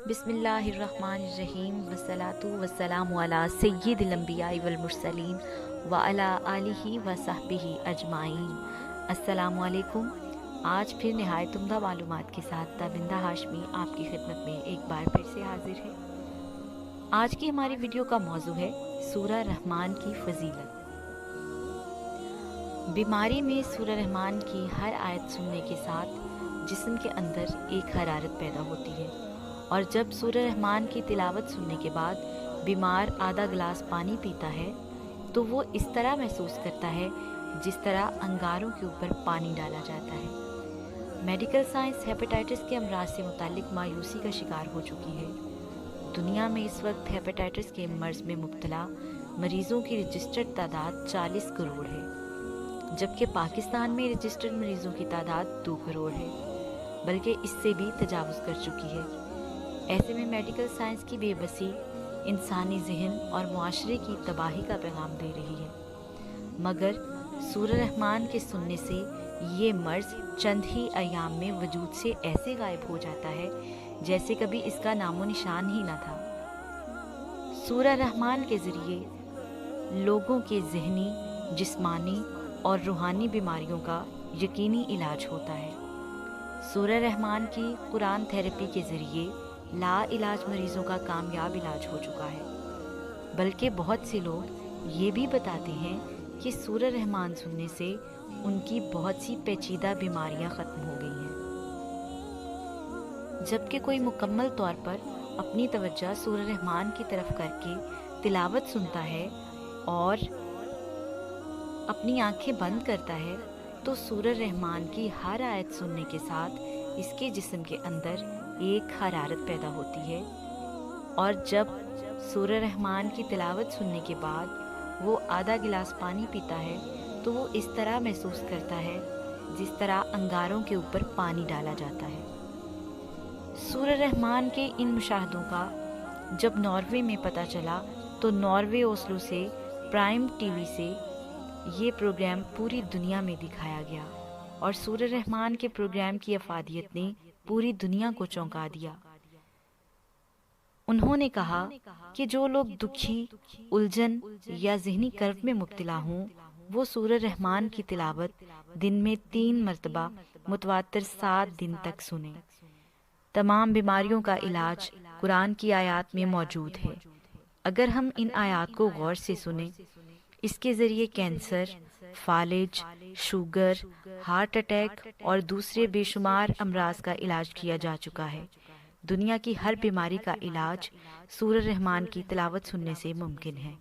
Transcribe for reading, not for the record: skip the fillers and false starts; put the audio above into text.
بسم اللہ الرحمن الرحیم والصلاة والسلام علی سید الانبیاء والمرسلین وعلی آلہ وصحبہ اجمعین۔ السلام علیکم۔ آج پھر نہایت عمدہ معلومات کے ساتھ تابندہ ہاشمی آپ کی خدمت میں ایک بار پھر سے حاضر ہے۔ آج کی ہماری ویڈیو کا موضوع ہے سورہ رحمان کی فضیلت۔ بیماری میں سورہ رحمان کی ہر آیت سننے کے ساتھ جسم کے اندر ایک حرارت پیدا ہوتی ہے، اور جب سورہ رحمان کی تلاوت سننے کے بعد بیمار آدھا گلاس پانی پیتا ہے تو وہ اس طرح محسوس کرتا ہے جس طرح انگاروں کے اوپر پانی ڈالا جاتا ہے۔ میڈیکل سائنس ہیپیٹائٹس کے امراض سے متعلق مایوسی کا شکار ہو چکی ہے۔ دنیا میں اس وقت ہیپیٹائٹس کے مرض میں مبتلا مریضوں کی رجسٹرڈ تعداد 40 کروڑ ہے، جبکہ پاکستان میں رجسٹرڈ مریضوں کی تعداد 2 کروڑ ہے، بلکہ اس سے بھی تجاوز کر چکی ہے۔ ایسے میں میڈیکل سائنس کی بے بسی انسانی ذہن اور معاشرے کی تباہی کا پیغام دے رہی ہے، مگر سورہ رحمان کے سننے سے یہ مرض چند ہی ایام میں وجود سے ایسے غائب ہو جاتا ہے جیسے کبھی اس کا نام و نشان ہی نہ تھا۔ سورہ رحمان کے ذریعے لوگوں کے ذہنی، جسمانی اور روحانی بیماریوں کا یقینی علاج ہوتا ہے۔ سورہ رحمان کی قرآن تھیراپی کے ذریعے لا علاج مریضوں کا کامیاب علاج ہو چکا ہے، بلکہ بہت سے لوگ یہ بھی بتاتے ہیں کہ سورہ رحمان سننے سے ان کی بہت سی پیچیدہ بیماریاں ختم ہو گئی ہیں۔ جبکہ کوئی مکمل طور پر اپنی توجہ سورہ رحمان کی طرف کر کے تلاوت سنتا ہے اور اپنی آنکھیں بند کرتا ہے تو سورہ رحمان کی ہر آیت سننے کے ساتھ اس کے جسم کے اندر ایک حرارت پیدا ہوتی ہے، اور جب سورہ رحمان کی تلاوت سننے کے بعد وہ آدھا گلاس پانی پیتا ہے تو وہ اس طرح محسوس کرتا ہے جس طرح انگاروں کے اوپر پانی ڈالا جاتا ہے۔ سورہ رحمان کے ان مشاہدوں کا جب ناروے میں پتہ چلا تو ناروے اوسلو سے پرائم ٹی وی سے یہ پروگرام پوری دنیا میں دکھایا گیا، اور سورہ رحمان کے پروگرام کی افادیت نے پوری دنیا کو چونکا دیا۔ انہوں نے کہا کہ جو لوگ دکھی، الجھن یا ذہنی کرب میں مبتلا ہوں وہ سورہ رحمان کی تلاوت دن میں 3 مرتبہ متواتر 7 دن تک سنیں۔ تمام بیماریوں کا علاج قرآن کی آیات میں موجود ہے۔ اگر ہم ان آیات کو غور سے سنیں، اس کے ذریعے کینسر، فالج، شوگر، ہارٹ اٹیک اور دوسرے بے شمار امراض کا علاج کیا جا چکا ہے۔ دنیا کی ہر بیماری کا علاج سورہ رحمان کی تلاوت سننے سے ممکن ہے۔